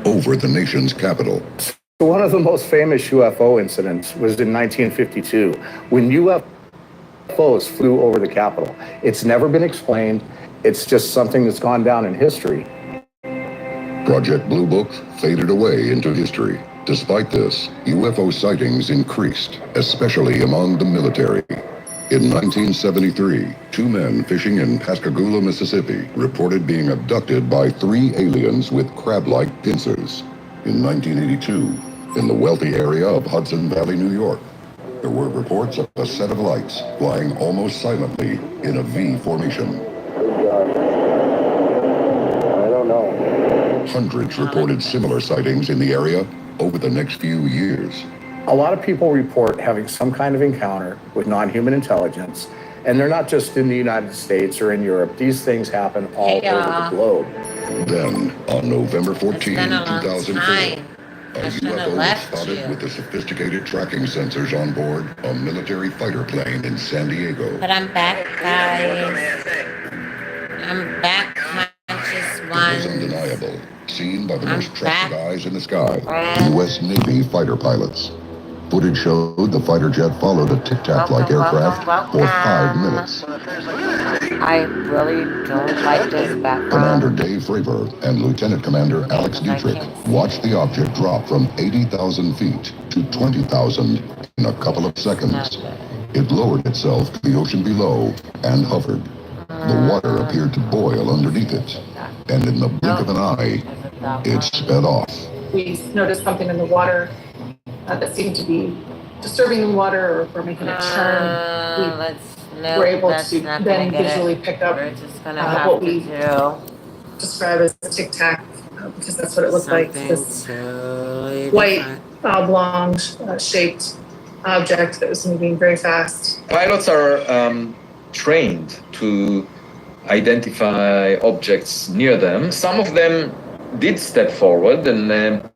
over the nation's capital. One of the most famous UFO incidents was in 1952 when UFOs flew over the Capitol. It's never been explained. It's just something that's gone down in history. Project Blue Book faded away into history. Despite this, UFO sightings increased, especially among the military. In 1973, 2 men fishing in Pascagoula, Mississippi, reported being abducted by 3 aliens with crab-like pincers. In 1982, in the wealthy area of Hudson Valley, New York, there were reports of a set of lights flying almost silently in a V formation. I don't know. Hundreds reported similar sightings in the area over the next few years. A lot of people report having some kind of encounter with non-human intelligence, and they're not just in the United States or in Europe. These things happen all over the globe. Then, on November 14, 2004, a UFO was spotted with the sophisticated tracking sensors on board a military fighter plane in San Diego. But I'm back, guys. I'm back, conscious It was one. undeniable, seen by the most trusted eyes in the sky, U.S. Navy fighter pilots. Footage showed the fighter jet followed a tic-tac-like aircraft for 5 minutes. I really don't like this background. Commander Dave Fravor and Lieutenant Commander Alex Dietrich watched the object drop from 80,000 feet to 20,000 in a couple of seconds. It lowered itself to the ocean below and hovered. The water appeared to boil underneath it, and in the blink of an eye, it sped off. We noticed something in the water that seemed to be disturbing the water or making it turn. We were able to then visually pick up what we describe as a tic-tac, because that's what it looked like, this white oblong shaped object that was moving very fast. Pilots are trained to identify objects near them. Some of them did step forward, and they're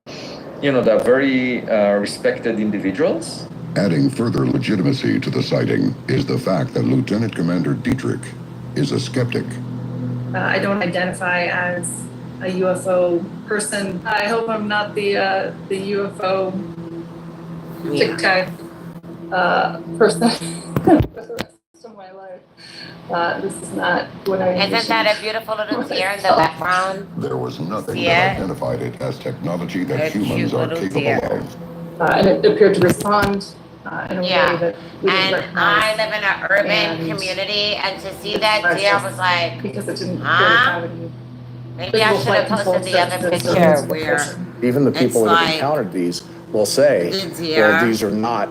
very respected individuals. Adding further legitimacy to the sighting is the fact that Lieutenant Commander Dietrich is a skeptic. I don't identify as a UFO person. I hope I'm not the UFO tic-tac person for the rest of my life. This is not what I envisioned. Isn't that a beautiful little deer in the background? There was nothing that identified it as technology that humans are capable of. And it appeared to respond in a way that we didn't recognize. And I live in an urban community, and to see that deer was like, because it didn't have any. Maybe I should have posted the other picture where Even the people that have encountered these will say, well, these are not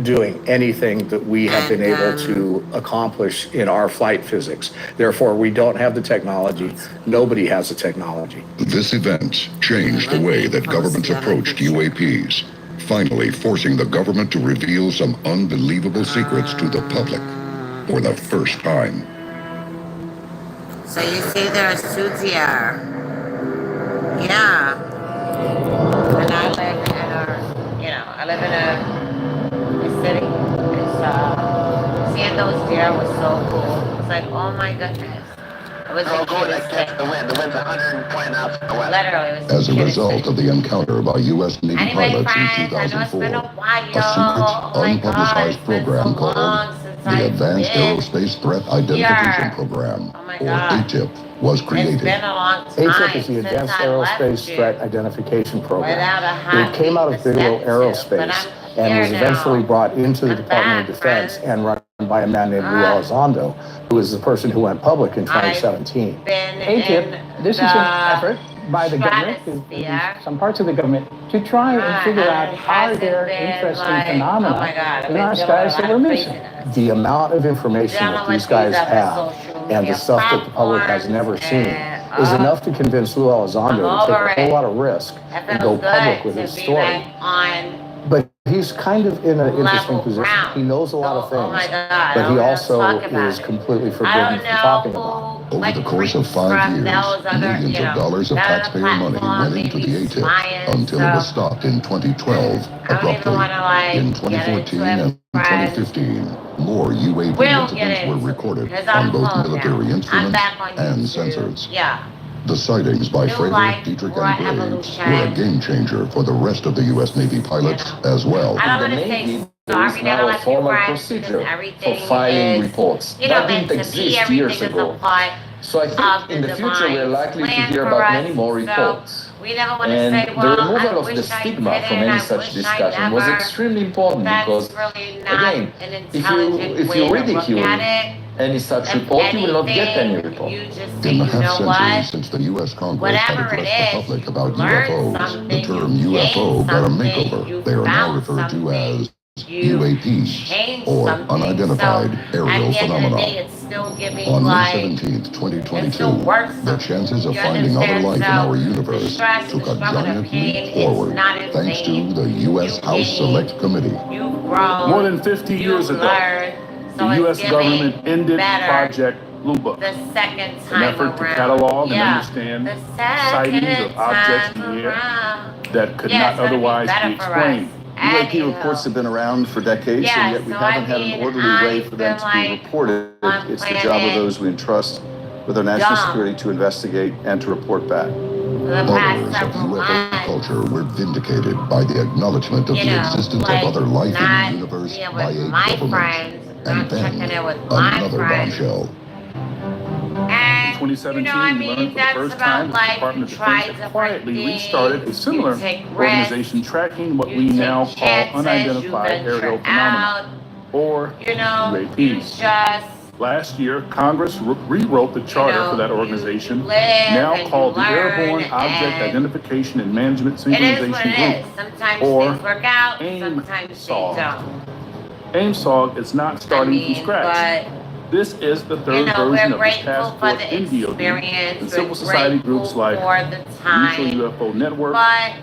doing anything that we have been able to accomplish in our flight physics. Therefore, we don't have the technology. Nobody has the technology. This event changed the way that governments approached UAPs, finally forcing the government to reveal some unbelievable secrets to the public for the first time. So you see there are suits here. Yeah. And I live in a city. Seeing those deer was so cool. It's like, oh my goodness. It was the wind's 120 knots in the west. Literally, it was As a result of the encounter by U.S. Navy pilots in 2004, a secret, unpublicized program called the Advanced Aerospace Threat Identification Program, or ATIP, was created. It's been a long time. ATIP is the Advanced Aerospace Threat Identification Program. It came out of Bigelow Aerospace and was eventually brought into the Department of Defense and run by a man named Lou Elizondo, who is the person who went public in 2017. ATIP, this is an effort by the government, some parts of the government, to try and figure out are there interesting phenomena in our skies that we're missing. The amount of information that these guys have and the stuff that the public has never seen is enough to convince Lou Elizondo to take a whole lot of risk and go public with his story. But he's kind of in an interesting position. He knows a lot of things, but he also is completely forbidden from talking about it. Over the course of 5 years, millions of dollars of taxpayer money went into the ATIP until it was stopped in 2012 abruptly. In 2014 and 2015, more UAP incidents were recorded on both military instruments and sensors. The sightings by New Freighter, life Dietrich, or and Graves evolution. were a game changer for the rest of the U.S. Navy pilots as well. I don't The want to Navy, say there is sorry now to a let you formal rest procedure because for everything filing is, reports. you know, That meant didn't to be. exist years Everything is ago. a part So I of think in the the future we're divine likely to plan hear for about us. many more So reports. we never want to And say, the well, I removal of wish the I stigma did from it, any I such wish I discussion was never. extremely important because, That's really not again, an if intelligent you way to look ridicule at it. any such If report, you will not get any anything, report. you just say, In the you know half-century what? since the U.S. Congress had Whatever it addressed the is, public you about learned UFOs, the something, term you UFO gained got a something, makeover. you They are now found referred to something, as you UAPs, changed or something. unidentified So aerial at the end of the phenomena. day, it's still giving On May like 17th, it's 2022, still worth the something. chances of You finding other understand? life in So our the universe stress, took the a struggle, the giant pain, leap it's forward not in thanks to vain. the U.S. You House gained, Select Committee. you've grown, More than 50 years you've ago, learned. So the it's U.S. giving government ended better Project Blue Book, the second an time effort to around. catalog and Yeah, understand the sightings second of objects in time the air around. that could Yeah, not it's gonna be otherwise be better for us. explained. UAP reports have been around for decades, Yeah, and yet we so haven't I had mean, an orderly way I for them feel to be like reported. on It's the job of planet those we entrust with our national dumb security to investigate and to report back. for the past Followers of several UFO months. culture were vindicated by the acknowledgement of You the know, existence like of other life in not the universe being by with a my government. friends, And not checking then, in with my another friends. bombshell. And, In 2017, you know, I we mean, learned for the that's first about time that the life. Department You of try Defense had quietly different restarted a things, similar you take organization risks, tracking what you we take now call chances, unidentified you aerial venture phenomena, out, or you know, you UAPs. just, Last year, Congress rewrote the charter for that you organization, live now and called you the learn, Airborne Object and Identification and Management it is what Synchronization it is. Group, Sometimes or things work out, sometimes they AIMSOG. don't. AIMSOG is not I starting mean, from scratch. but This is the you third know, version we're of this grateful task for force the in DoD, experience. and We're civil society grateful groups like for the the time. Mutual UFO Network, But,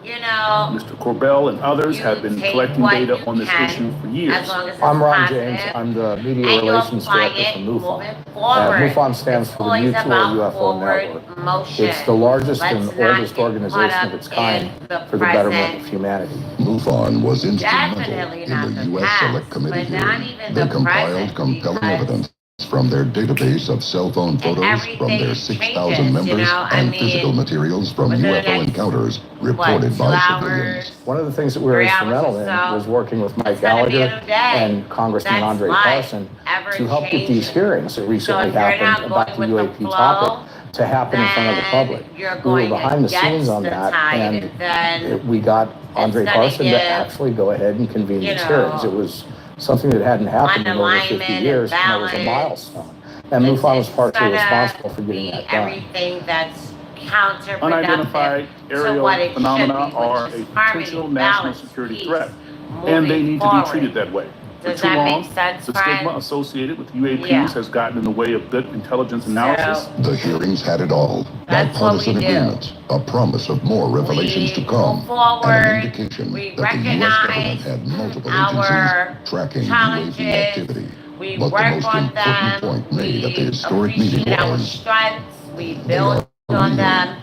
you know, Mr. Corbell, and others you have been take collecting what data you on this can, issue for as years. long as it's I'm Ron positive, James. I'm the Media and you Relations apply Director it for moving MUFON. forward. MUFON stands It's for the always Mutual about UFO forward Network. motion. It's the largest Let's and not oldest get organization caught of its up kind in the for the betterment present. of humanity. MUFON was instrumental Definitely in not the the U.S. past, Select Committee but not hearing. even They the compiled present, compelling because evidence from their database of cell phone photos from everything their 6,000 changes, members you know? I and mean, physical materials from within the UFO next, encounters what, reported 2 by hours? civilians. One of the things that we were 3 hours instrumental or in so, was working with Mike it's gonna be a Gallagher new day. and Congressman That's Andre life, Carson ever to help get these changing. hearings that So recently if you're not happened about the going with the UAP flow, topic to happen in front of the then public. you're We were going behind the scenes against on the that, tide, and and then we got Andre gonna Carson to give, actually go ahead and convene you these hearings. It know, was something that hadn't happened in over 50 unalignment, years, and it was a imbalance. milestone. And MUFON was partly gonna responsible for getting be that done. everything that's counterproductive Unidentified to aerial what it phenomena should be, are which a is harmony, potential national balance, security peace, threat, and they moving need to be forward. treated that way. For Does too that long, make sense, the stigma friends? associated with UAPs Yeah. has gotten in the way of good intelligence analysis. The hearings had it all. That's what Bipartisan we do. agreements, a promise of more revelations to We come, move forward, and an indication we that the U.S. government recognize had multiple our agencies tracking UAP challenges, activity. we But the work most on important them, point made at the we historic meeting appreciate our was strengths, we they build are on real. them,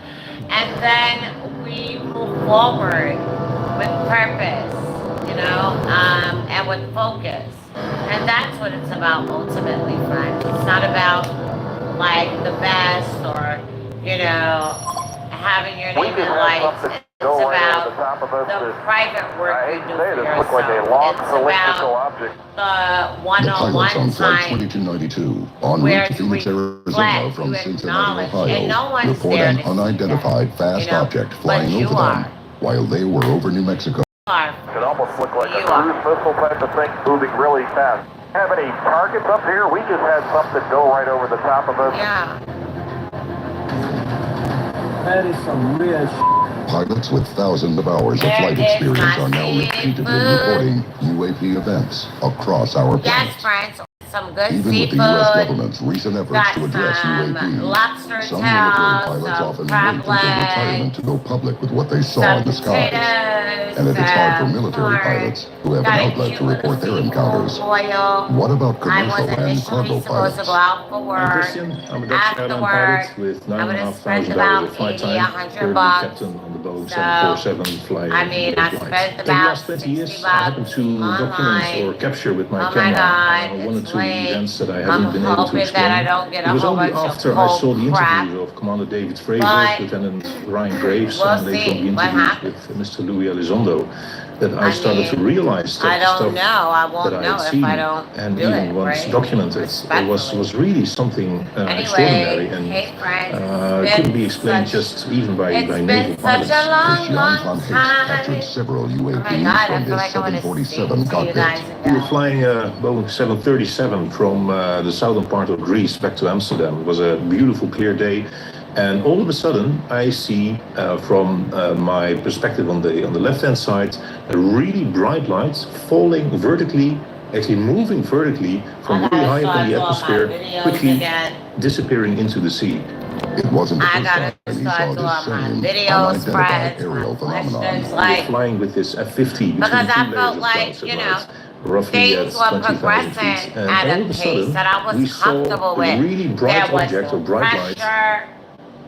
and then we move forward with purpose, you know, and with focus. And that's what it's about ultimately, friends. It's not about like the best or, you know, having your name in lights. It's about the private work you do for yourself. It's about the The pilots one-on-one on Flight time 22 en where route to Phoenix, you Arizona reflect, from you Cincinnati, acknowledge, and no Ohio, one's report there an to see unidentified that, fast you know, object but flying you over are. them while they were over New Mexico. Could almost look like You a cruise missile type of thing moving really fast. Have any targets up here? We just had something go right over the top of us. Yeah. That is some real Pilots with thousands of hours of There flight is experience my are now repeatedly seafood. reporting UAP events across our Yes, planet. friends, some good Even with the seafood. U.S. government's recent efforts Got to address some UAPs, lobster some military tails, pilots some often crab wait until retirement legs, to go public with what they saw some in the skies. potatoes, And it is hard for some military corn. pilots who have Got an a outlet cute to little report their seafood encounters. boil. What about I commercial was and initially cargo supposed to pilots? go out for I'm work. Christian. I'm a Dutch airline pilot with I would have spent $9,500 about of flight 80, time. 100 Currently bucks. captain on the Boeing So, 747 flying I mean, I flights. spent In the about last 20 60 years, I happened bucks to document online. or capture with my Oh my camera God, one or it's two Honestly, events that I I'm haven't been able to hoping explain. that I don't get It a was whole only bunch after of I saw cold the crap. interviews of Commander David Fravor, But Lieutenant Ryan Graves, we'll and later on see the what interviews happens. with Mr. Louis Elizondo, that I I started to mean, realize I that the don't stuff know. I that won't I know had if seen I don't and do even it, once right? documented Respectfully. was really something extraordinary Anyway, and hey friends, couldn't be explained just even by it's naval been such pilots. a long, Christian long von Hayst captured time. several Oh my UAPs God, I from feel his like I want to 747 sing to you cockpit. guys We were again. flying a Boeing 737 from the southern part of Greece back to Amsterdam. It was a beautiful, clear day. And all of a sudden, I see from my perspective on the left-hand side, a really bright lights falling vertically, actually moving vertically from really high up in the atmosphere, quickly disappearing into the sea. It wasn't the I first gotta time he start saw doing this my same videos, unidentified friends, aerial my phenomenon. questions, We like, were flying with this F-50 between because two I layers felt of like, clouds at you know, night, roughly at things were 20,000 progressing feet. And at all a of a pace sudden, that I we was saw comfortable a with. really bright There was object, or no bright light, pressure.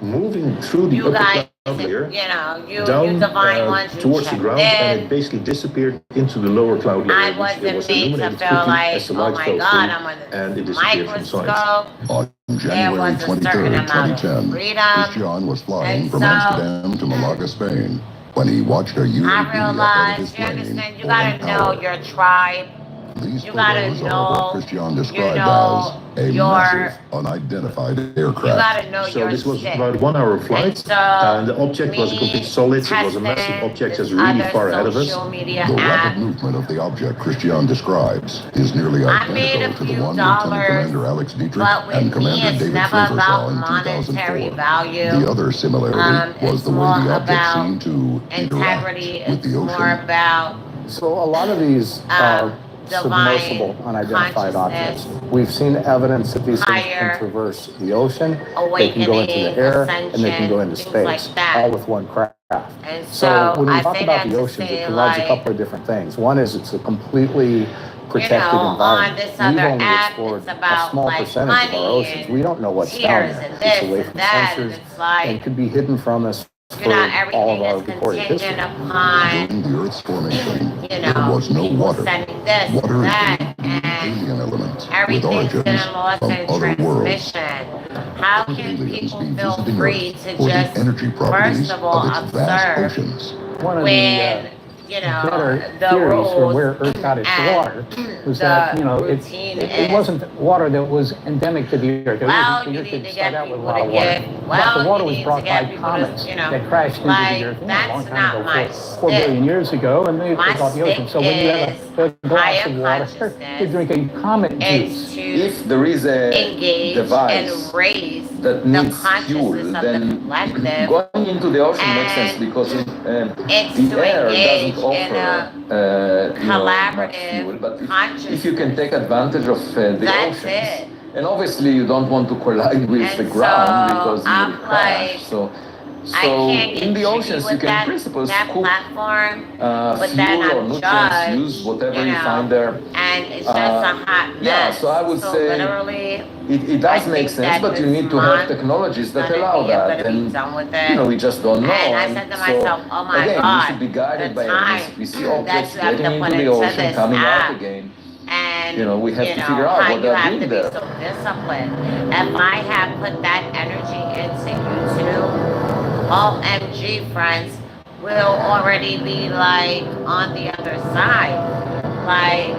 moving through the You upper guys, cloud layer, you know, you down divine ones, you towards the checked ground, and it in. basically disappeared into the lower cloud layer, I which it wasn't was made to illuminated feel quickly like, as the oh light my fell God, through, I'm under and it this disappeared from sight. microscope. On There January was a certain 23, amount of 2010, freedom. Christian was flying And from so, Amsterdam to Malaga, Spain, when he watched a I UAP ahead of his realized, you plane understand, you for gotta an know hour. your tribe. These You gotta photos are of know, what Christian described you know, as a your, massive, unidentified you aircraft. gotta know So your this was stick. about a 1 hour And flight, so, and the object was a me complete solid. It was a massive testing object this that's really other far ahead of us. social media The app, rapid movement of the object Christian describes is nearly I made identical a to the few one Lieutenant dollars, Commander Alex Dietrich but with and me, Commander it's David never Fravor about saw in monetary 2004. value. The other similarity was It's the way more the object about seemed to integrity. interact with It's the more ocean. about So a lot of these submersible divine unidentified objects, consciousness, we've seen evidence that these things higher can traverse the ocean, they can go awakening, into the air, and they can go ascension, into things space, like that. all with one craft. And So when we I talk say about that the to oceans, say, it provides a like, couple of different things. One is it's a completely protected on environment. this We've other only app, explored it's a about small like percentage of our money oceans. and We don't know what's down tears there. and It's this away and from that, and sensors it's like, and could be hidden from us you for know, all of everything our is recorded history. contingent upon, During the Earth's formation, you there know, was no people water. sending this Water and is that, an and alien element with everything's origins been lost from in other worlds. transmission. How can Aliens people be feel visiting free Earth to for the just, energy properties first of all, of its vast observe oceans. One of when, the you know, better the theories for rules where Earth got its and water was that, you know, routine it is, wasn't water that was endemic to the Earth. well, The you Earth need didn't to start get out with a people lot to of water. get, But the well, water you was need brought to get by people comets to, you know, that crashed into like, the Earth a long that's time not ago, my 4 stick. billion years ago, and they My brought the ocean. stick So when you have is a glass higher of water, consciousness. you're drinking comet It's juice. to If there is a engage device and raise that the needs consciousness fuel, of the then collective, going into the ocean makes sense and because it's the to air engage doesn't in offer a much fuel. collaborative But if you consciousness. can take advantage of the That's oceans, it. and obviously you don't want to collide with And the ground so because you I'm will crash. like, So I can't get in the jiggy oceans you with can that, in principle that scoop platform, but then fuel or I'm nutrients, judged, use whatever you you find know, there. and it's just a hot mess. Yeah, so I would say literally, it I does make think sense, that but you this need to have month technologies that gonna allow be, I'm that. gonna be And done with you know, it. we just don't know. And I said to myself, oh my again, we God, should be guided the by time evidence. We see that objects you have to getting put into the into ocean, this coming app. out again. And You know, we have to figure out how what you they're have doing to be there. so disciplined. If I had put that energy into YouTube, OMG friends, we'll already be like on the other side. Like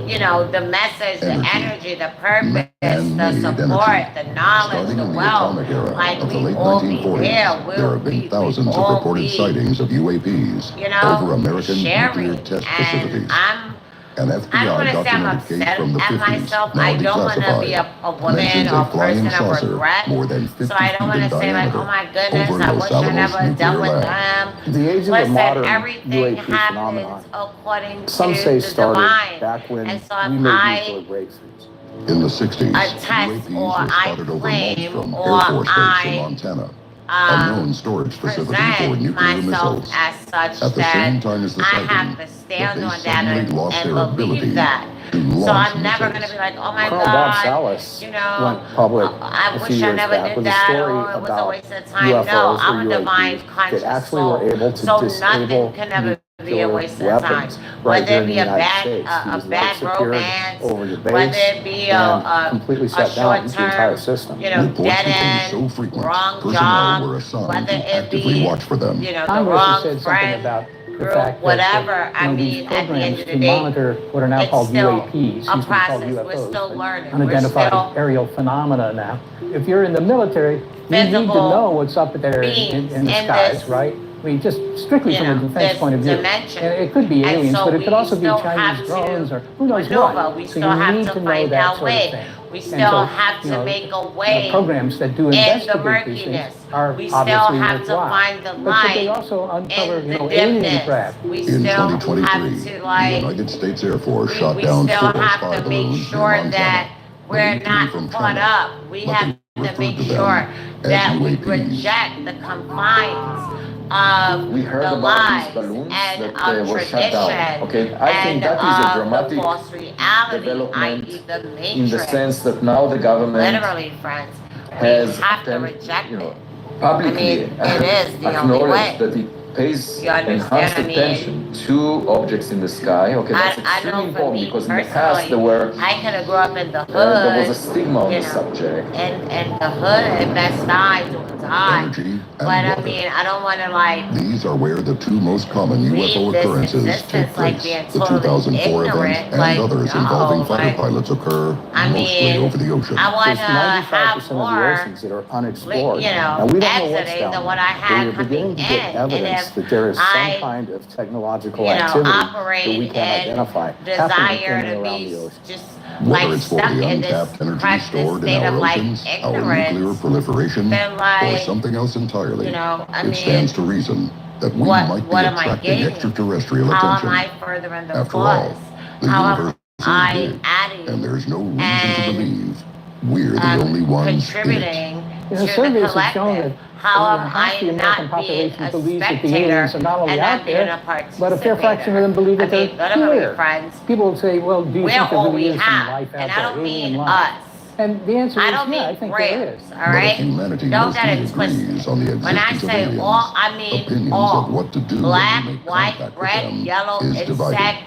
you know, the message, the energy, the purpose, the support, the knowledge, Starting the in the wealth, atomic era like of the we late all be 1940s, there, there have been thousands of reported sightings of UAPs you know, over American sharing. nuclear test And facilities. I An don't FBI want to say I'm documented case upset from the at 50s, myself. now I don't want to be declassified, a woman mentions or a a flying person of saucer regret. more than 50 So I don't feet want in to say like, diameter oh my goodness, over I Los wish I Alamos never nuclear dealt with lab. them. The age of the Listen, modern everything UAP happens phenomenon, according some to say the started divine. back when And so we if made I nuclear breakthroughs. In the 60s, attest UAPs or were I spotted over claim Malmstrom or Air Force Base in I Montana, a known storage facility for present nuclear myself missiles. as such At the that same time as the I sighting, have to the stand base on that suddenly lost and their believe ability that. to So launch I'm never going to missiles. be like, oh my Colonel Bob God, Salas you know, went public I a few wish I years never back did with a that, story or it was a about waste of time. UFOs No, or I'm a divine UAPs that conscious actually were soul. able to So disable nothing can ever be a nuclear waste of time. weapons right here Whether in it the be a United bad, States. a These bad lights appeared romance, over your whether base it be and completely a shut down the entire short-term, system. you know, Reports dead became end, so frequent, wrong personnel job, were assigned whether to it actively be, watch for them. you know, the Congress has wrong said something friend about the group, fact that whatever. I these mean, at the end programs of to the day, monitor what are now it's called still UAPs, a used to be called process. We're UFOs, still but learning. unidentified We're still aerial phenomena now. If you're in the military, you need to physical know what's up there beings in the in skies, this, right? I mean, just strictly you from a know, defense this point of view. dimension. And it could be And aliens, so but it could we also be still Chinese have drones to or who knows maneuver. what. We So still you have need to to know find that our sort of way. thing. We And still so, have you to know, make a way programs that do in the investigate these things murkiness. are We still obviously have to worthwhile. find the But they light also uncover, in you the know, alien dimness. craft. We In still have 2023, to the like, United States Air Force shot we down still 4 have spy to make balloons sure near that Montana, we're believed to be not from caught China, up. We but have they to referred make to them sure as that we UAPs. reject the confines of We heard the about lies these balloons and that of were shut tradition down. Okay, I and think that is a of the dramatic false reality, development i.e. the in the matrix. sense that now the government Literally, friends, we has have to reject you know, it. publicly I mean, it is the only acknowledged way. that it pays You understand? enhanced attention to objects in the sky. Okay, that's I extremely know for important me because in the past personally, there were I could have grew up in the hood. there was a stigma on you the know, subject. and the hood and Best Eye doing time. Energy and But I water. mean, I don't want to like These are where the 2 most common leave UFO this occurrences take existence like place. being The totally 2004 event ignorant. and Like, others no, involving fighter like, pilots occur I mostly mean, over the ocean. I want There's to have 95% of the more, oceans that are unexplored. you know, And we don't know what's exiting down than there. what I But had we're coming beginning to get in. evidence And if that there is some I, kind of technological you know, activity that operate we can't in identify happening desire in and to around be the ocean. just Whether like it's for stuck the in this untapped energy precious stored in state our of like oceans, our nuclear ignorance, proliferation, then or like, something else entirely, you know, I it mean, stands to reason that we might be what am I attracting gaining? extraterrestrial How attention. am I furthering the After all, cause? the How universe am I is big, adding and there's no reason to and believe we're the only ones in it. contributing You know, to the surveys have shown collective? that How am half the I American not being population a believes that the spectator aliens are not only and out not being there, a participator? but a fair fraction of them believe that I mean, they're literally, here. friends, People will say, well, do you we're think there all really we is some have, life out and I there, don't alien mean life? us. And the answer I is, don't yeah, I mean think there groups, is. all But if right? humanity Don't get mostly it agrees twisted. on the When I existence of say aliens, all, I mean opinions all. of what to do Black, when we make white, contact with red, them yellow, is divided. insect,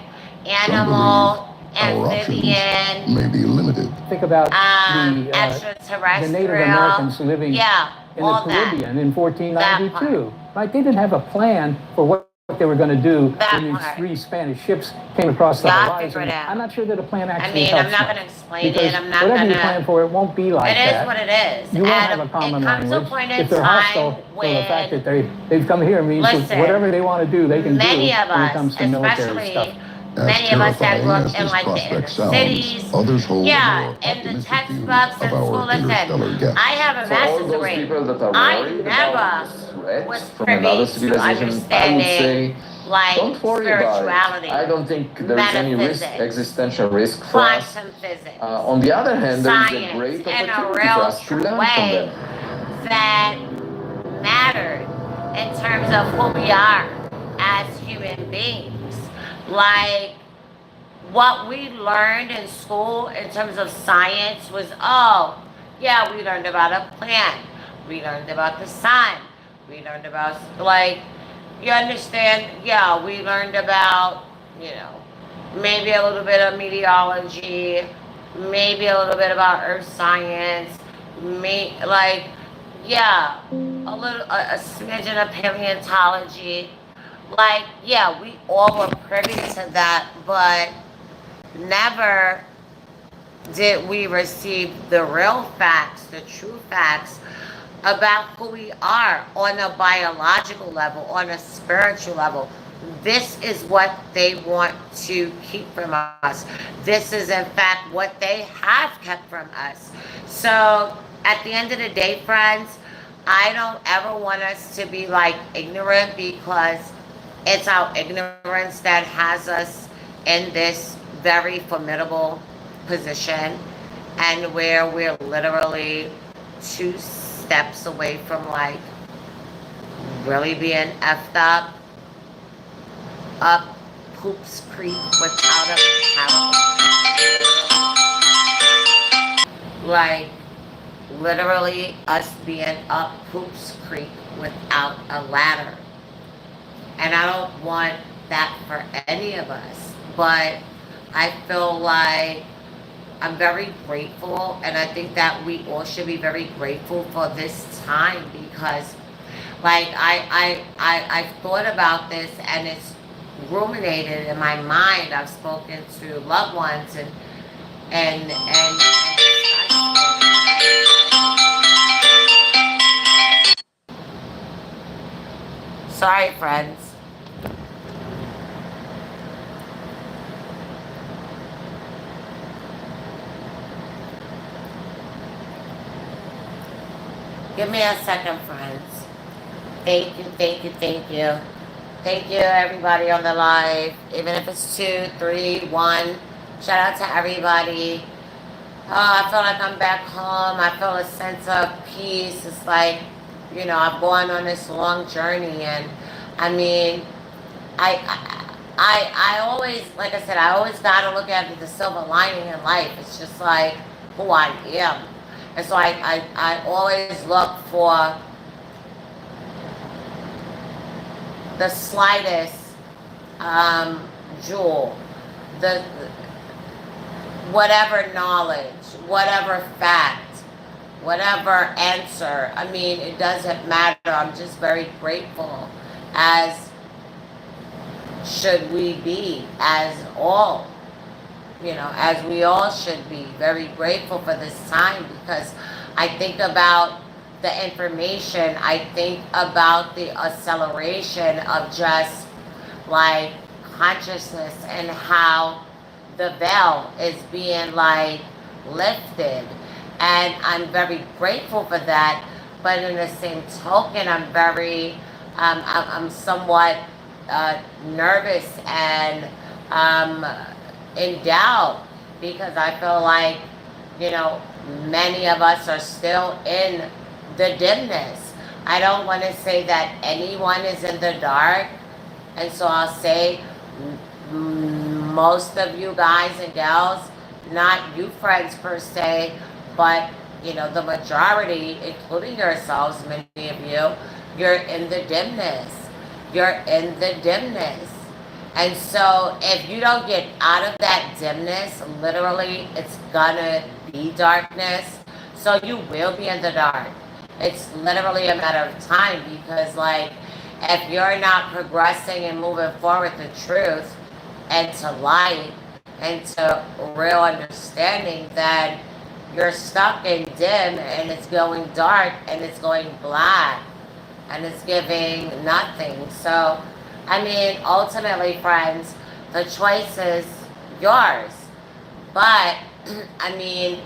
Some animal, believe our options amphibian, may be limited. Think about the extraterrestrial. Native Americans living Yeah, in the all that. Caribbean in That 1492, right? They didn't have a plan for what they were going to do That when these part. 3 Spanish ships came across the Y'all horizon. figure it out. I'm not sure that a plan I actually mean, helps I'm not much. going to explain Because it. I'm not whatever going you plan for, it won't be like It is that. what it is. You won't And have a common it comes to a language. point in If they're hostile, time so the fact when that they've come here means that Listen, whatever they want to do, they can do many of when it us, comes to military especially stuff. As many of us that terrifying grew as up in this like the inner prospect sounds, cities. others hold a Yeah, more in the optimistic view textbooks in of school. our Listen, interstellar guests. I have a For all master's those degree. people that are I worried about never this threat was from privy another to civilization, I would understanding say, like don't worry about spirituality, it. I don't think there is any risk, metaphysics, existential risk for us. quantum physics, On the other hand, there is a science, great in a opportunity for real us to true learn from way them. that mattered in terms of who we are as human beings. Like, what we learned in school in terms of science was, oh, yeah, we learned about a plant. We learned about the sun. We learned about, like, you understand? Yeah, we learned about, you know, maybe a little bit of meteorology, maybe a little bit about earth science, yeah, a smidgen of paleontology. Like, yeah, we all were privy to that, but never did we receive the real facts, the true facts about who we are on a biological level, on a spiritual level. This is what they want to keep from us. This is, in fact, what they have kept from us. So, at the end of the day, friends, I don't ever want us to be like ignorant, because it's our ignorance that has us in this very formidable position, and where we're literally 2 steps away from like really being effed up Poops Creek without a paddle. Like, literally us being up Poops Creek without a ladder. And I don't want that for any of us. But I feel like I'm very grateful, and I think that we all should be very grateful for this time, because like I've thought about this, and it's ruminated in my mind. I've spoken to loved ones and sorry, friends. Give me a second, friends. Thank you, thank you, thank you. Thank you, everybody on the live. Even if it's 2, 3, 1. Shout out to everybody. Oh, I feel like I'm back home. I feel a sense of peace. It's like, you know, I've gone on this long journey, and I mean, I always, like I said, I always gotta look at the silver lining in life. It's just like who I am. And so I always look for the slightest jewel, the whatever knowledge, whatever fact, whatever answer. I mean, it doesn't matter. I'm just very grateful, as should we be, as all, you know, as we all should be very grateful for this time, because I think about the information, I think about the acceleration of just like consciousness, and how the veil is being like lifted, and I'm very grateful for that. But in the same token, I'm very I'm somewhat nervous and in doubt, because I feel like, you know, many of us are still in the dimness. I don't want to say that anyone is in the dark, and so I'll say most of you guys and gals, not you friends per se, but you know, the majority, including yourselves, many of you, you're in the dimness. You're in the dimness. And so if you don't get out of that dimness, literally it's gonna be darkness. So you will be in the dark. It's literally a matter of time, because like, if you're not progressing and moving forward to truth and to light and to real understanding, then you're stuck in dim, and it's going dark, and it's going black, and it's giving nothing. So, I mean, ultimately, friends, the choice is yours. But, I mean,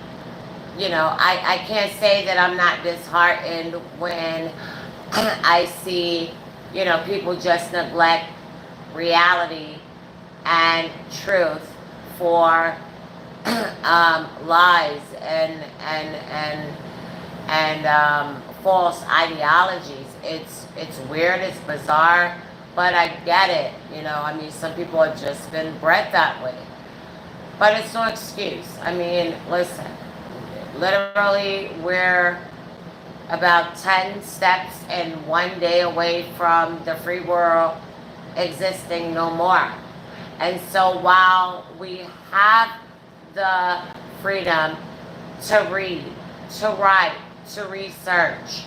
you know, I can't say that I'm not disheartened when I see, you know, people just neglect reality and truth for lies and false ideologies. It's weird, it's bizarre, but I get it. You know, I mean, some people have just been bred that way, but it's no excuse. I mean, listen, literally, we're about 10 steps and 1 day away from the free world existing no more. And so while we have the freedom to read, to write, to research,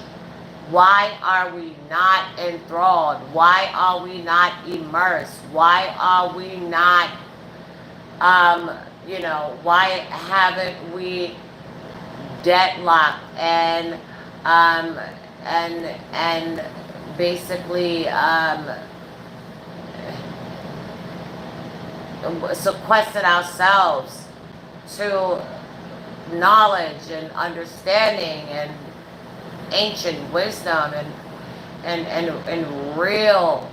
why are we not enthralled? Why are we not immersed? Why are we not, you know, why haven't we deadlocked and basically sequestered ourselves to knowledge and understanding and ancient wisdom and real,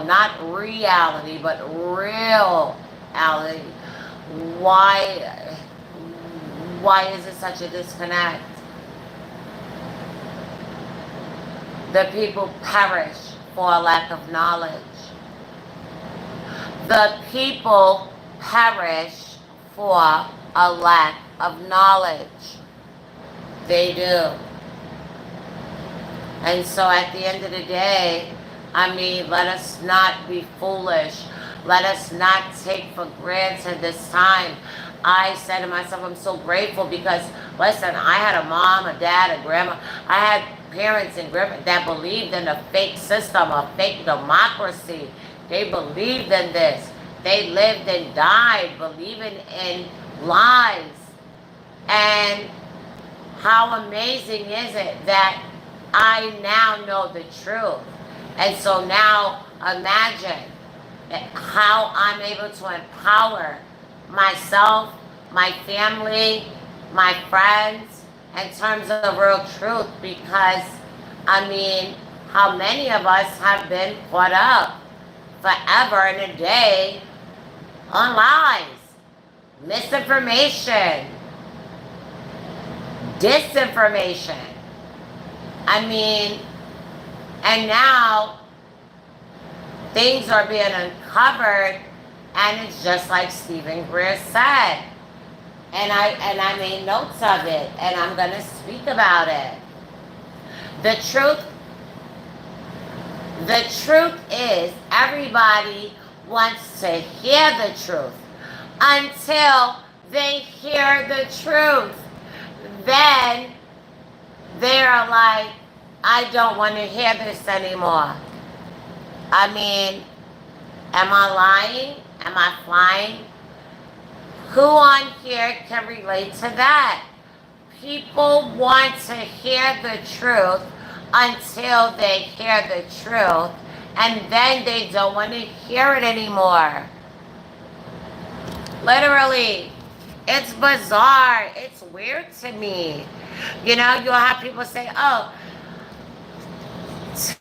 not reality, but reality. Why is it such a disconnect? The people perish for a lack of knowledge. The people perish for a lack of knowledge. They do. And so at the end of the day, I mean, let us not be foolish. Let us not take for granted this time. I said to myself, I'm so grateful because, listen, I had a mom, a dad, a grandma. I had parents and grandparents that believed in a fake system, a fake democracy. They believed in this. They lived and died believing in lies. And how amazing is it that I now know the truth? And so now imagine how I'm able to empower myself, my family, my friends, in terms of real truth, because, I mean, how many of us have been caught up forever in a day on lies, misinformation, disinformation. I mean, and now things are being uncovered, and it's just like Stephen Greer said. And I made notes of it, and I'm going to speak about it. The truth is, everybody wants to hear the truth until they hear the truth. Then they're like, I don't want to hear this anymore. I mean, am I lying? Am I flying? Who on here can relate to that? People want to hear the truth until they hear the truth, and then they don't want to hear it anymore. Literally, it's bizarre. It's weird to me. You know, you'll have people say, oh,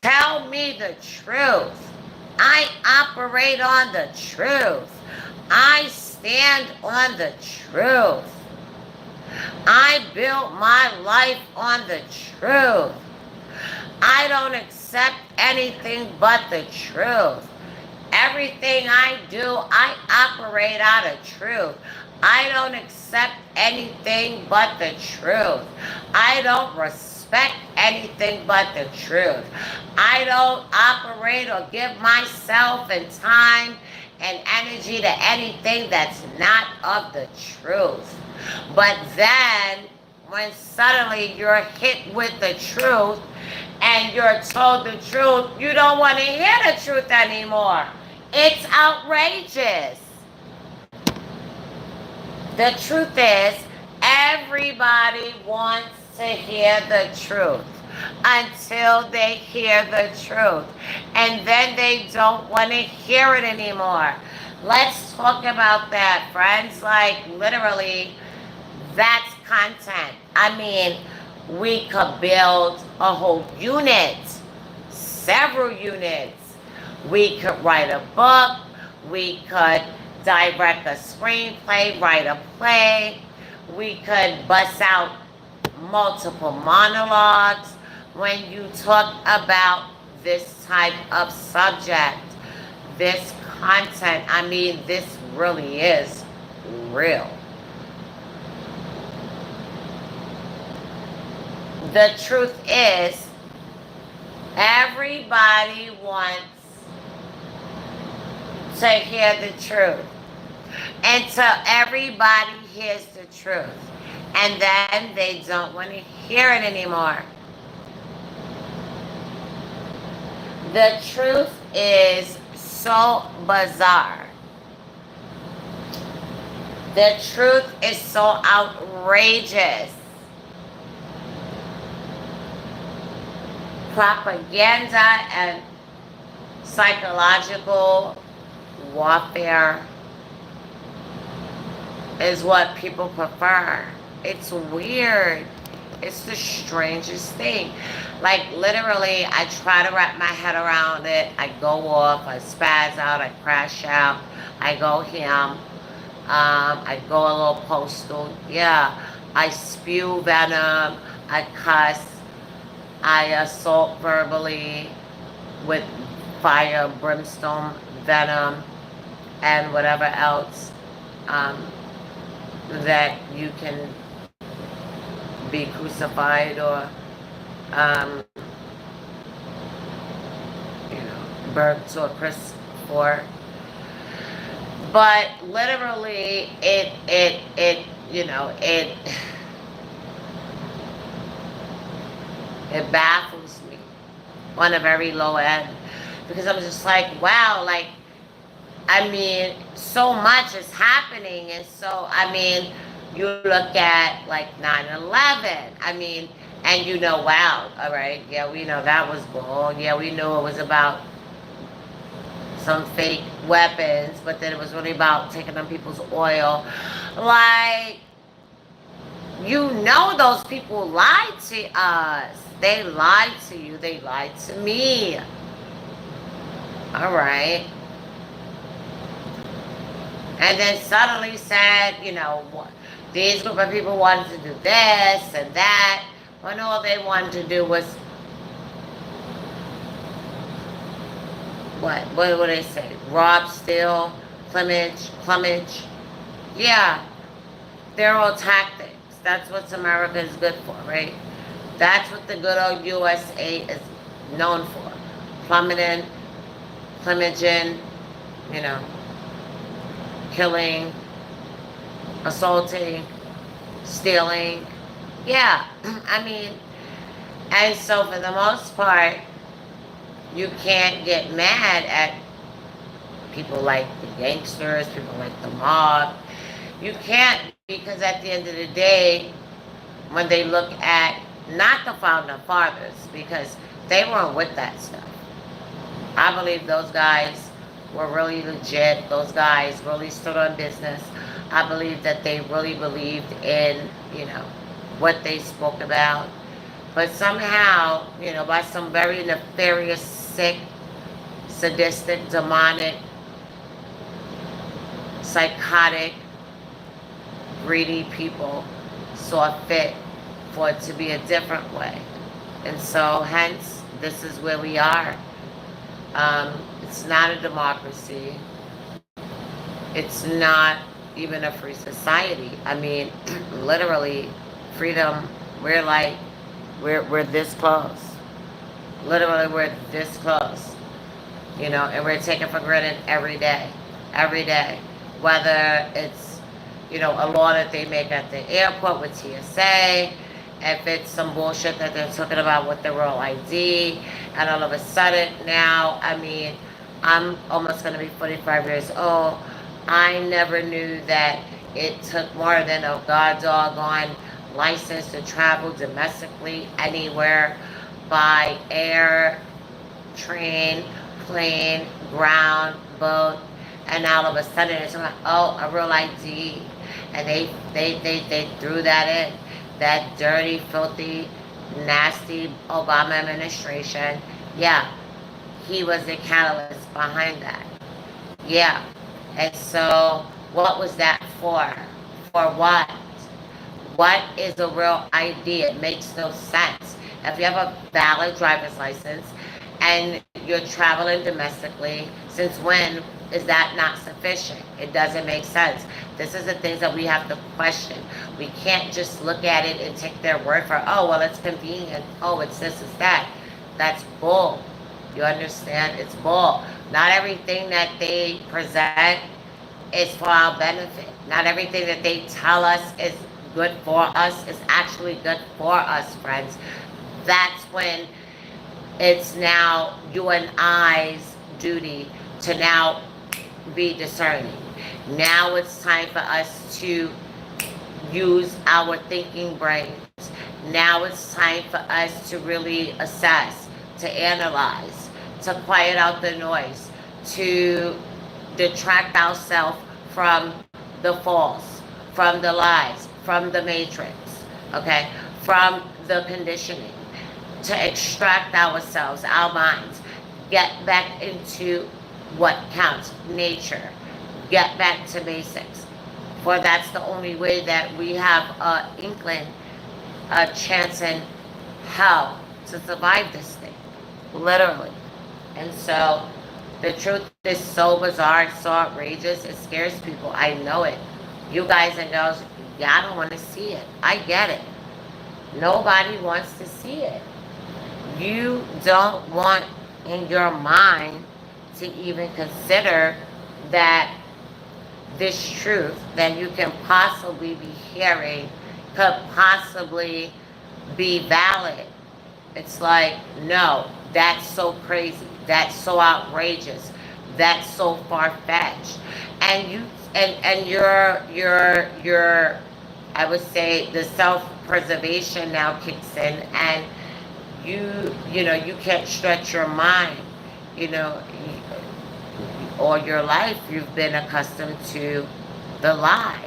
tell me the truth. I operate on the truth. I stand on the truth. I built my life on the truth. I don't accept anything but the truth. Everything I do, I operate out of truth. I don't accept anything but the truth. I don't respect anything but the truth. I don't operate or give myself and time and energy to anything that's not of the truth. But then, when suddenly you're hit with the truth and you're told the truth, you don't want to hear the truth anymore. It's outrageous. The truth is, everybody wants to hear the truth until they hear the truth. And then they don't want to hear it anymore. Let's talk about that, friends. Like, literally, that's content. I mean, we could build a whole unit, several units. We could write a book. We could direct a screenplay, write a play. We could bust out multiple monologues when you talk about this type of subject, this content. I mean, this really is real. The truth is, everybody wants to hear the truth. Until everybody hears the truth. And then they don't want to hear it anymore. The truth is so bizarre. The truth is so outrageous. Propaganda and psychological warfare is what people prefer. It's weird. It's the strangest thing. Like, literally, I try to wrap my head around it. I go off, I spaz out, I crash out, I go ham, I go a little postal. Yeah, I spew venom, I cuss, I assault verbally. with fire, brimstone, venom, and whatever else that you can be crucified or burnt to a crisp for. But literally, it baffles me on a very low end, because I'm just like, wow, like, I mean, so much is happening. And so, I mean, you look at like 9/11, I mean, and wow, all right, yeah, we know that was bull. Yeah, we knew it was about some fake weapons, but then it was really about taking on people's oil. Like, those people lied to us. They lied to you. They lied to me. All right. And then suddenly said, these group of people wanted to do this and that, when all they wanted to do was, what do they say? Rob, steal, plumage. Yeah, they're all tactics. That's what America is good for, right? That's what the good old USA is known for. Plumaging, killing, assaulting, stealing. Yeah, I mean, and so for the most part, you can't get mad at people like the gangsters, people like the mob. You can't, because at the end of the day, when they look at not the founding fathers, because they weren't with that stuff. I believe those guys were really legit. Those guys really stood on business. I believe that they really believed in, what they spoke about. But somehow, by some very nefarious, sick, sadistic, demonic, psychotic, greedy people saw fit for it to be a different way. And so hence, this is where we are. It's not a democracy. It's not even a free society. I mean, literally, freedom, we're this close. Literally, we're this close. And we're taken for granted every day. Whether it's, a law that they make at the airport with TSA, if it's some bullshit that they're talking about with the Real ID, and all of a sudden now, I mean, I'm almost going to be 45 years old. I never knew that it took more than a doggone license to travel domestically anywhere by air, train, plane, ground, boat, and all of a sudden it's like, oh, a Real ID, and they threw that in. That dirty, filthy, nasty Obama administration, yeah, he was the catalyst behind that. Yeah. And so what was that for? For what? What is a Real ID? It makes no sense. If you have a valid driver's license and you're traveling domestically, since when is that not sufficient? It doesn't make sense. This is the things that we have to question. We can't just look at it and take their word for, oh, well, it's convenient. Oh, it's this, it's that. That's bull. You understand? It's bull. Not everything that they present is for our benefit. Not everything that they tell us is good for us is actually good for us, friends. That's when it's now you and I's duty to now be discerning. Now it's time for us to use our thinking brains. Now it's time for us to really assess, to analyze, to quiet out the noise, to detract ourselves from the false, from the lies, from the matrix, okay, from the conditioning, to extract ourselves, our minds, get back into what counts, nature, get back to basics. For that's the only way that we have a inkling, a chance in hell to survive this thing, literally. And so the truth is so bizarre, so outrageous, it scares people. I know it. You guys and girls, y'all don't want to see it. I get it. Nobody wants to see it. You don't want in your mind to even consider that this truth that you can possibly be hearing could possibly be valid. It's like, no, that's so crazy. That's so outrageous. That's so far-fetched. And you and your I would say the self-preservation now kicks in, and you know, you can't stretch your mind, you know, all your life you've been accustomed to the lie.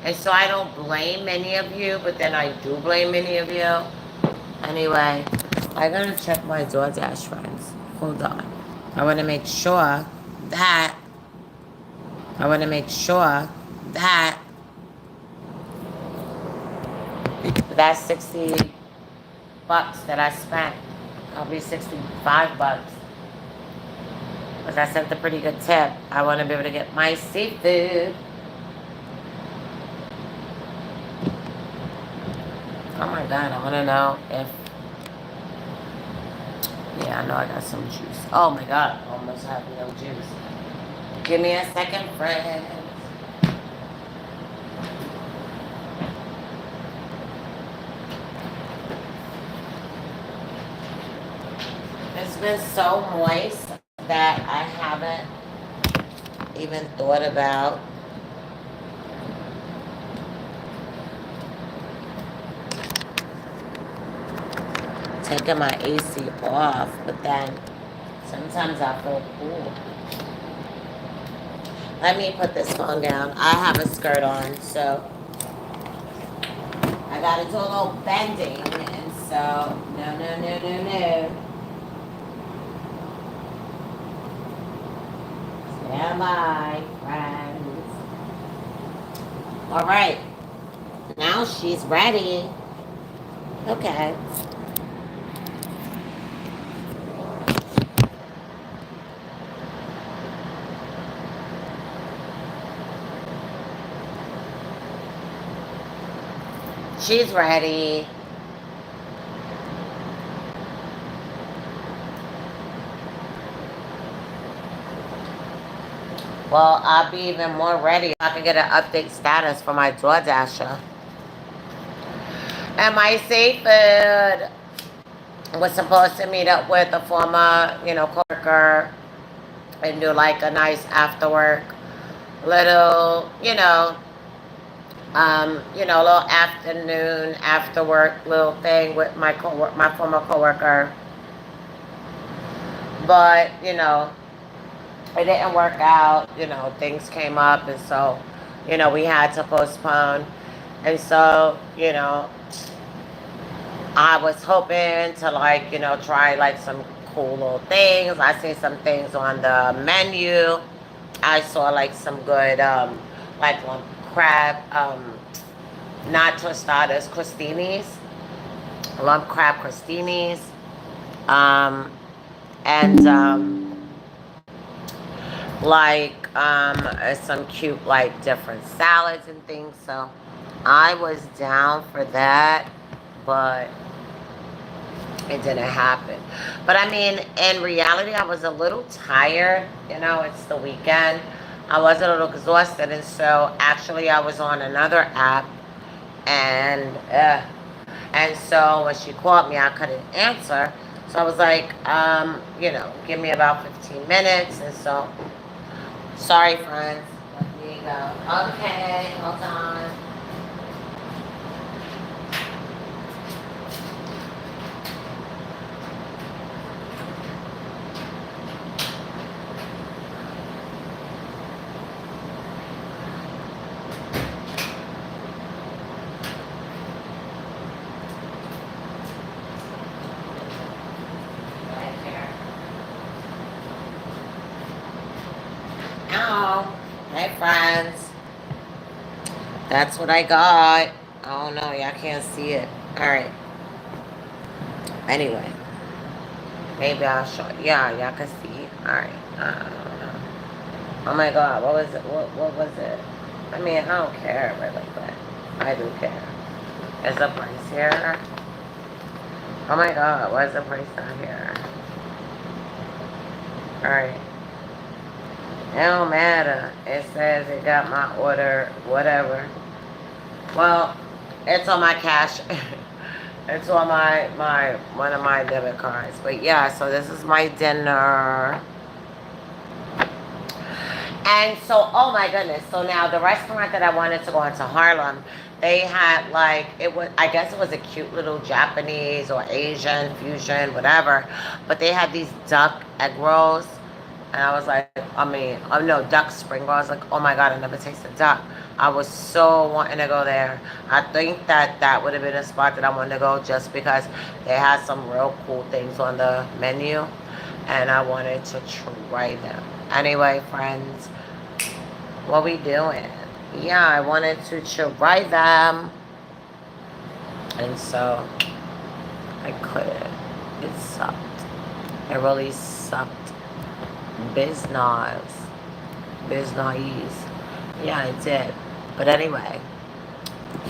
And so I don't blame many of you, but then I do blame many of you. Anyway, I gotta check my DoorDash friends. Hold on. I wanna make sure that that's 60 bucks that I spent. I'll be 65 bucks. Because I sent a pretty good tip. I want to be able to get my seafood. Oh my God, I want to know if... Yeah, I know I got some juice. Oh my God, I almost have no juice. Give me a second, friends. It's been so moist that I haven't even thought about taking my AC off, but then sometimes I feel cool. Let me put this phone down. I have a skirt on, so I gotta do a little bending, and so no. Stand by, friends. All right. Now she's ready. Okay. She's ready. Well, I'll be even more ready if I can get an update status for my DoorDasher. And my seafood was supposed to meet up with a former, coworker and do like a nice after work little, little afternoon after work little thing with my former coworker. But, it didn't work out, things came up, and so, we had to postpone. And so, I was hoping to try some cool little things. I see some things on the menu. I saw some good, lump crab, not tostadas, crostinis, lump crab crostinis, and some cute different salads and things. So I was down for that, but it didn't happen. But I mean, in reality, I was a little tired. It's the weekend. I was a little exhausted, and so actually I was on another app, and so when she called me, I couldn't answer. So I was like, give me about 15 minutes, and so, sorry, friends. Let me go. Okay, hold on. Hey, friends. That's what I got. Oh no, y'all can't see it. All right. Anyway, Maybe I'll show. Yeah, y'all can see. All right. I don't know. Oh my God, what was it? What was it? I mean, I don't care really, but I do care. Is the price here? Oh my God, why is the price down here? All right. It don't matter. It says it got my order, whatever. Well, it's on my cash. It's on my one of my debit cards. But yeah, so this is my dinner. And so, oh my goodness. So now the restaurant that I wanted to go into Harlem, they had like, it was, I guess it was a cute little Japanese or Asian fusion, whatever. But they had these duck egg rolls. And I was like, duck spring rolls. Like, oh my God, I never tasted duck. I was so wanting to go there. I think that would have been a spot that I wanted to go just because they had some real cool things on the menu. And I wanted to try them. Anyway, friends, what we doing? Yeah, I wanted to try them. And so I couldn't. It sucked. It really sucked. Business. Yeah, it did. But anyway.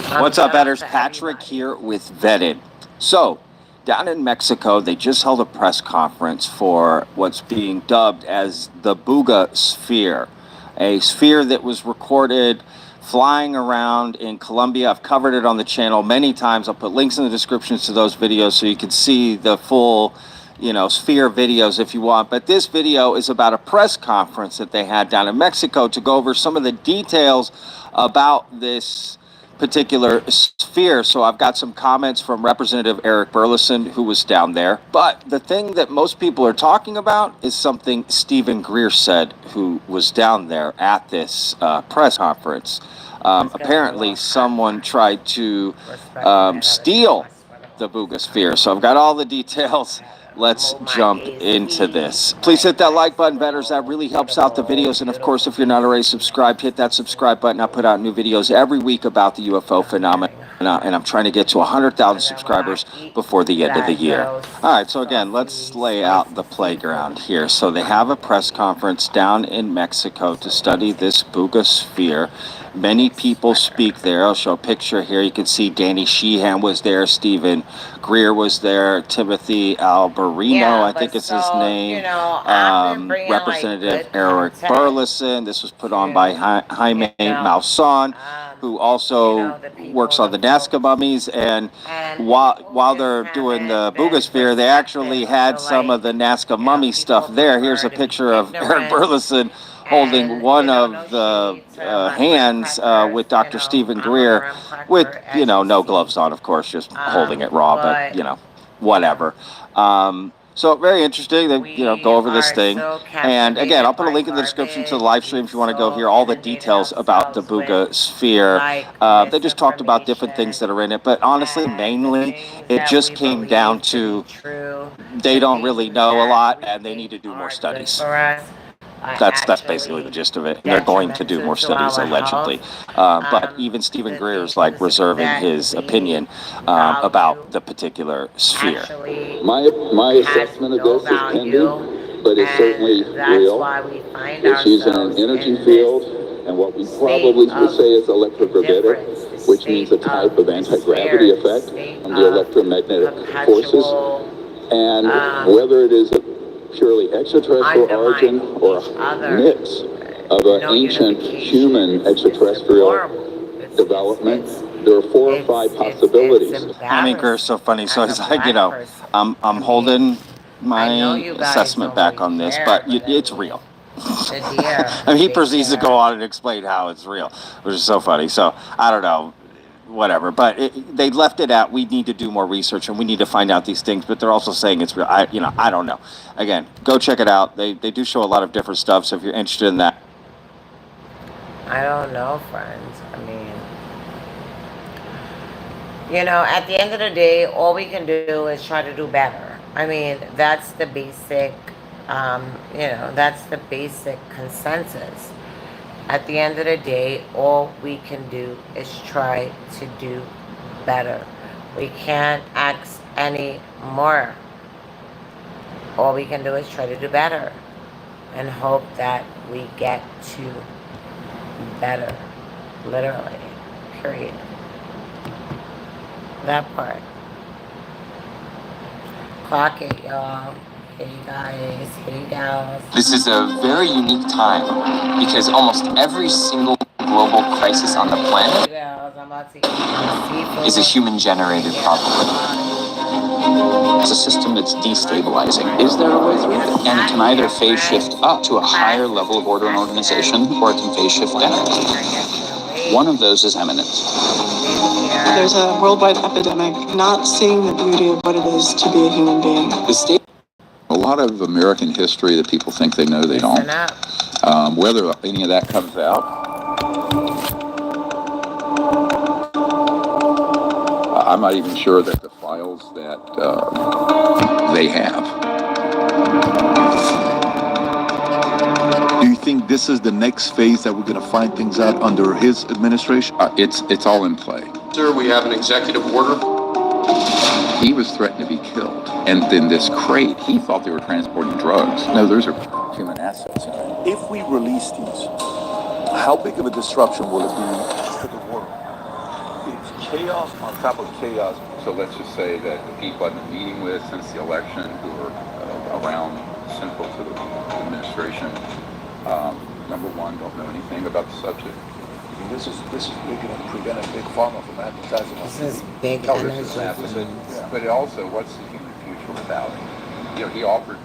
What's up, Edders? Patrick here with Vetted. So, down in Mexico, they just held a press conference for what's being dubbed as the Buga Sphere, a sphere that was recorded flying around in Colombia. I've covered it on the channel many times. I'll put links in the descriptions to those videos so you can see the full, sphere videos if you want. But this video is about a press conference that they had down in Mexico to go over some of the details about this particular sphere. So I've got some comments from Representative Eric Burleson, who was down there. But the thing that most people are talking about is something Stephen Greer said, who was down there at this press conference. Apparently, someone tried to steal the Buga Sphere. So I've got all the details. Let's jump into this. Please hit that like button, betters. That really helps out the videos. And of course, if you're not already subscribed, hit that subscribe button. I put out new videos every week about the UFO phenomenon. And I'm trying to get to 100,000 subscribers before the end of the year. All right, so again, let's lay out the playground here. So they have a press conference down in Mexico to study this Buga Sphere. Many people speak there. I'll show a picture here. You can see Danny Sheehan was there. Stephen Greer was there. Timothy Alberino, I think is his name. Representative Eric Burleson. This was put on by Jaime Maussan, who also works on the Nazca mummies. And while they're doing the Buga Sphere, they actually had some of the Nazca mummy stuff there. Here's a picture of Eric Burleson holding one of the hands with Dr. Stephen Greer with, no gloves on, of course, just holding it raw, but, whatever. So very interesting. They, go over this thing. And again, I'll put a link in the description to the live stream if you want to go hear all the details about the Buga Sphere. They just talked about different things that are in it. But honestly, mainly, it just came down to they don't really know a lot and they need to do more studies. That's basically the gist of it. They're going to do more studies, allegedly. But even Stephen Greer is reserving his opinion about the particular sphere. My assessment of this is pending, but it's certainly real. It's using an energy field, and what we probably would say is electrogravitic, which means a type of anti-gravity effect on the electromagnetic forces. And whether it is a purely extraterrestrial origin or a mix of an ancient human extraterrestrial development, there are 4 or 5 possibilities. I mean, Greer's so funny. So he's like, I'm holding my assessment back on this, but it's real. I mean, he proceeds to go on and explain how it's real, which is so funny. So I don't know. Whatever, but they left it at we need to do more research and we need to find out these things, but they're also saying it's real. I don't know. Again, go check it out. They do show a lot of different stuff, so if you're interested in that. I don't know, friends. I mean, at the end of the day, all we can do is try to do better. I mean, that's the basic, that's the basic consensus. At the end of the day, all we can do is try to do better. We can't ask any more. all we can do is try to do better and hope that we get to better. Literally. Period. That part. Clock it, y'all. Hey, you guys. Hey, you gals. This is a very unique time because almost every single global crisis on the planet is a human-generated problem. It's a system that's destabilizing. Is there a way through it? And it can either phase shift up to a higher level of order and organization, or it can phase shift down. One of those is eminence. There's a worldwide epidemic, not seeing the beauty of what it is to be a human being. The state. A lot of American history that people think they know, they don't. Whether any of that comes out, I'm not even sure that the files that they have. Do you think this is the next phase that we're going to find things out under his administration? It's all in play. Sir, we have an executive order. He was threatened to be killed. And then this crate, he thought they were transporting drugs. No, those are human assets in it. If we release these, how big of a disruption will it be to the world? It's chaos on top of chaos. So let's just say that the people I've been meeting with since the election who are around central to the administration, number one, don't know anything about the subject. This is big enough to prevent a big pharma from advertising. This is big energy. But it also, what's the human future without it? You know, he offered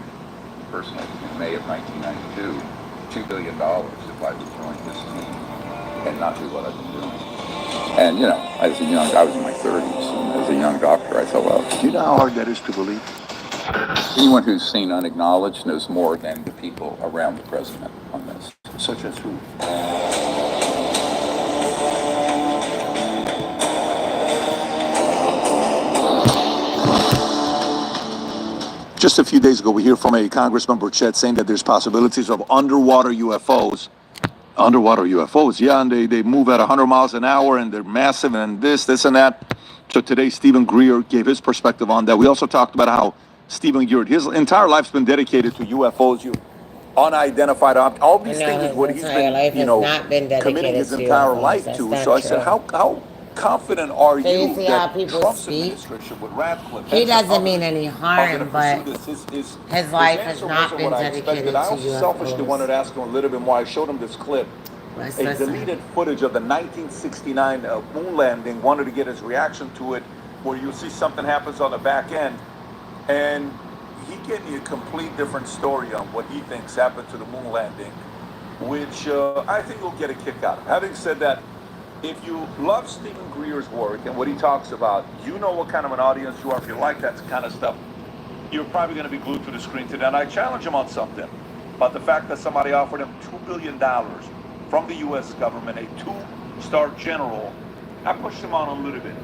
personally in May of 1992 $2 billion if I would join his team and not do what I've been doing. And you know, I was in my 30s, and as a young doctor, I thought, well, do you know how hard that is to believe? Anyone who's seen unacknowledged knows more than the people around the president on this. Such as who? Just a few days ago, we hear from a Congressman Burchett saying that there's possibilities of underwater UFOs. Underwater UFOs, yeah, and they move at 100 miles an hour, and they're massive, and this and that. So today, Stephen Greer gave his perspective on that. We also talked about how Stephen Greer, his entire life's been dedicated to UFOs, unidentified objects. All these things is what he's been, committing his entire life to. So I said, how confident are you that Trump's administration with Radcliffe? He doesn't mean any harm, but his life has not been dedicated to I also selfishly wanted to ask him a little bit more. I showed him this clip, a deleted footage of the 1969 moon landing. Wanted to get his reaction to it, where you see something happens on the back end, and he gave me a complete different story on what he thinks happened to the moon landing, which I think you'll get a kick out of. Having said that, if you love Stephen Greer's work and what he talks about, you know what kind of an audience you are. If you like that kind of stuff, you're probably going to be glued to the screen today. And I challenge him on something about the fact that somebody offered him $2 billion from the U.S. government, a two-star general. I pushed him on a little bit.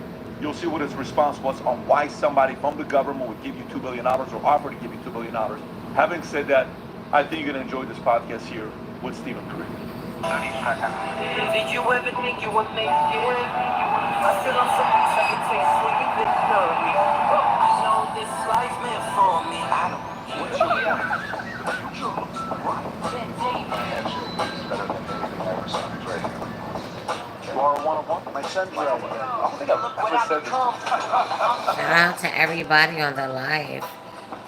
You'll see what his response was on why somebody from the government would give you $2 billion or offer to give you $2 billion. Having said that, I think you're going to enjoy this podcast here with Stephen Greer. 30 seconds. Did you ever think you would make it? I said I'm so I could taste what you did to me. No, this life meant for me. I don't what you You are one of one. My son's Shout out to everybody on the live.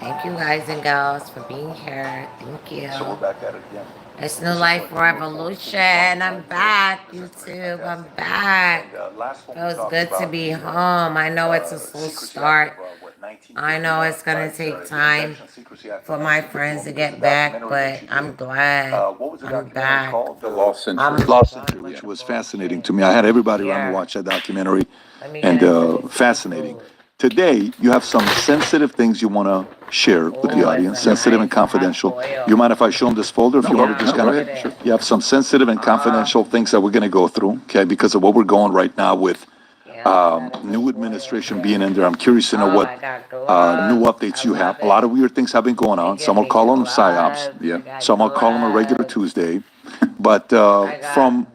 Thank you guys and girls for being here. Thank you. So we're back at it again. It's New Life Revolution. I'm back, YouTube. I'm back. Feels good to be home. I know it's a slow start. I know it's going to take time for my friends to get back, but I'm glad I'm back. The Lost Century, which was fascinating to me. I had everybody around to watch that documentary, and fascinating. Today, you have some sensitive things you want to share with the audience, sensitive and confidential. You mind if I show them this folder? If you want to just kind of, sure. You have some sensitive and confidential things that we're going to go through, okay, because of what we're going right now with new administration being in there. I'm curious to know what new updates you have. A lot of weird things have been going on. Some will call them psyops. Yeah. Some will call them a regular Tuesday. But from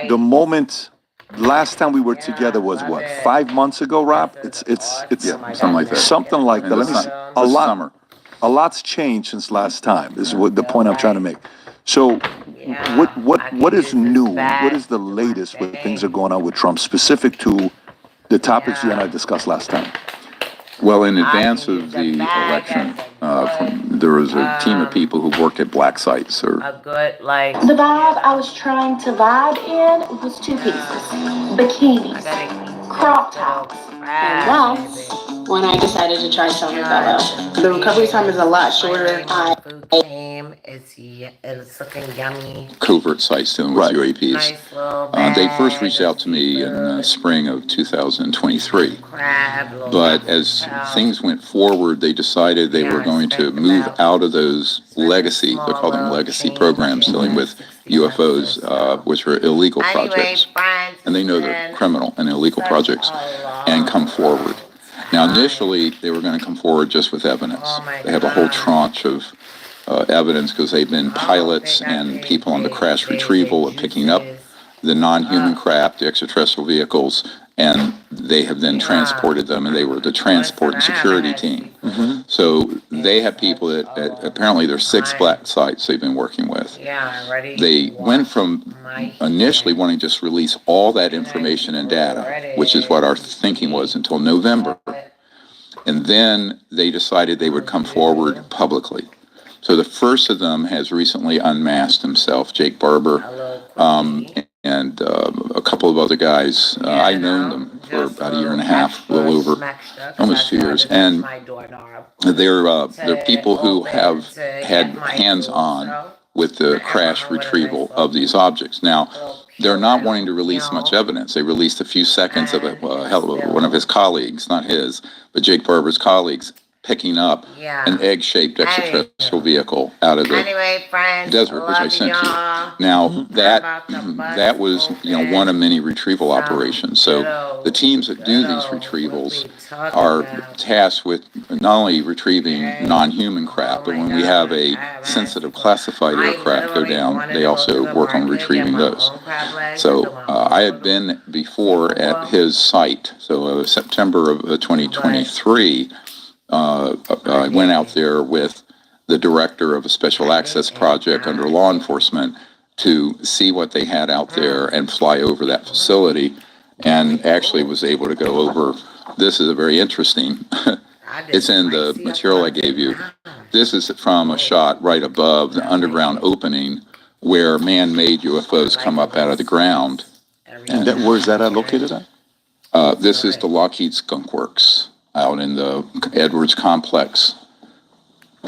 the moment... Last time we were together was what, 5 months ago, Rob? It's something like that. Something like that. Let me see. A lot. Summer. a lot's changed since last time, is what the point I'm trying to make. So what is new? What is the latest when things are going on with Trump specific to the topics you and I discussed last time? Well, in advance of the election, there was a team of people who worked at black sites. A good, like... The vibe I was trying to vibe in was two pieces. Bikinis, crop tops, and well, when I decided to try Sony Bello. The recovery time is a lot shorter. Food came, it's looking yummy. Covert sites dealing with UAPs. Nice little bag. They first reached out to me in the spring of 2023. But as things went forward, they decided they were going to move out of those legacy, they call them legacy programs, dealing with UFOs, which are illegal projects. And they know they're criminal and illegal projects, and come forward. Now, initially, they were going to come forward just with evidence. They have a whole tranche of evidence because they've been pilots and people on the crash retrieval of picking up the non-human craft, the extraterrestrial vehicles, and they have then transported them, and they were the transport and security team. So they have people that apparently there's 6 black sites they've been working with. They went from initially wanting to just release all that information and data, which is what our thinking was, until November. And then they decided they would come forward publicly. So the first of them has recently unmasked himself, Jake Barber, and a couple of other guys. I've known them for about a year and a half, a little over, almost 2 years. And they're people who have had hands-on with the crash retrieval of these objects. Now, they're not wanting to release much evidence. They released a few seconds of it, one of his colleagues, not his, but Jake Barber's colleagues, picking up an egg-shaped extraterrestrial vehicle out of the desert, which I sent you. Now, that was, one of many retrieval operations. So the teams that do these retrievals are tasked with not only retrieving non-human craft, but when we have a sensitive classified aircraft go down, they also work on retrieving those. So I had been before at his site. So September of 2023, I went out there with the director of a special access project under law enforcement to see what they had out there and fly over that facility, and actually was able to go over. This is a very interesting. It's in the material I gave you. This is from a shot right above the underground opening where man-made UFOs come up out of the ground. And where's that located at? This is the Lockheed Skunk Works out in the Edwards complex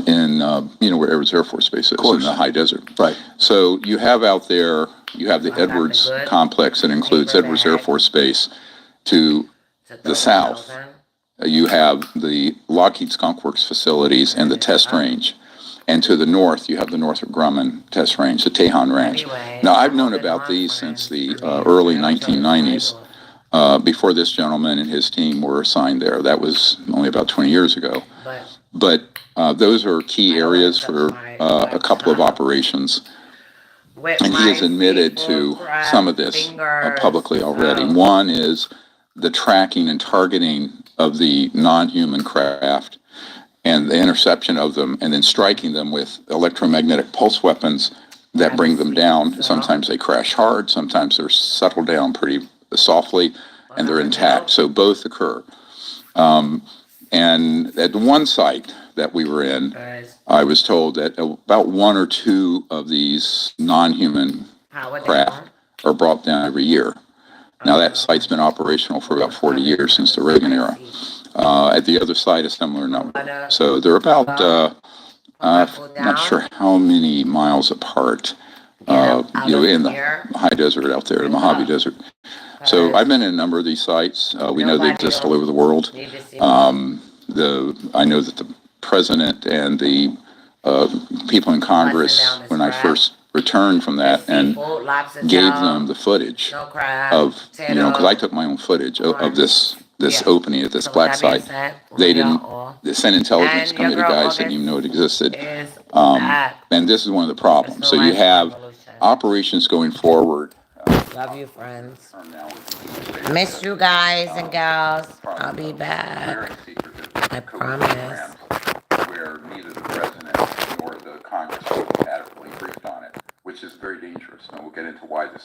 in, where Edwards Air Force Base is, in the high desert. Right. So you have out there, you have the Edwards complex that includes Edwards Air Force Base to the south. You have the Lockheed Skunk Works facilities and the test range. And to the north, you have the Northrop Grumman test range, the Tejon Ranch. Now, I've known about these since the early 1990s. Before this gentleman and his team were assigned there. That was only about 20 years ago. But those are key areas for a couple of operations. And he has admitted to some of this publicly already. One is the tracking and targeting of the non-human craft and the interception of them, and then striking them with electromagnetic pulse weapons that bring them down. Sometimes they crash hard, sometimes they're settled down pretty softly, and they're intact. So both occur. And at one site that we were in, I was told that about 1 or 2 of these non-human craft are brought down every year. Now that site's been operational for about 40 years, since the Reagan era. At the other site, a similar number. So they're about, I'm not sure how many miles apart, in the high desert out there, the Mojave Desert. So I've been in a number of these sites. We know they exist all over the world. I know that the president and the people in Congress, when I first returned from that and gave them the footage of, because I took my own footage of this opening at this black site. They sent intelligence committee guys didn't even know it existed. And this is one of the problems. So you have operations going forward. Love you, friends. Miss you guys and gals. I'll be back. I promise. Where neither the which is very dangerous. And we'll get into why this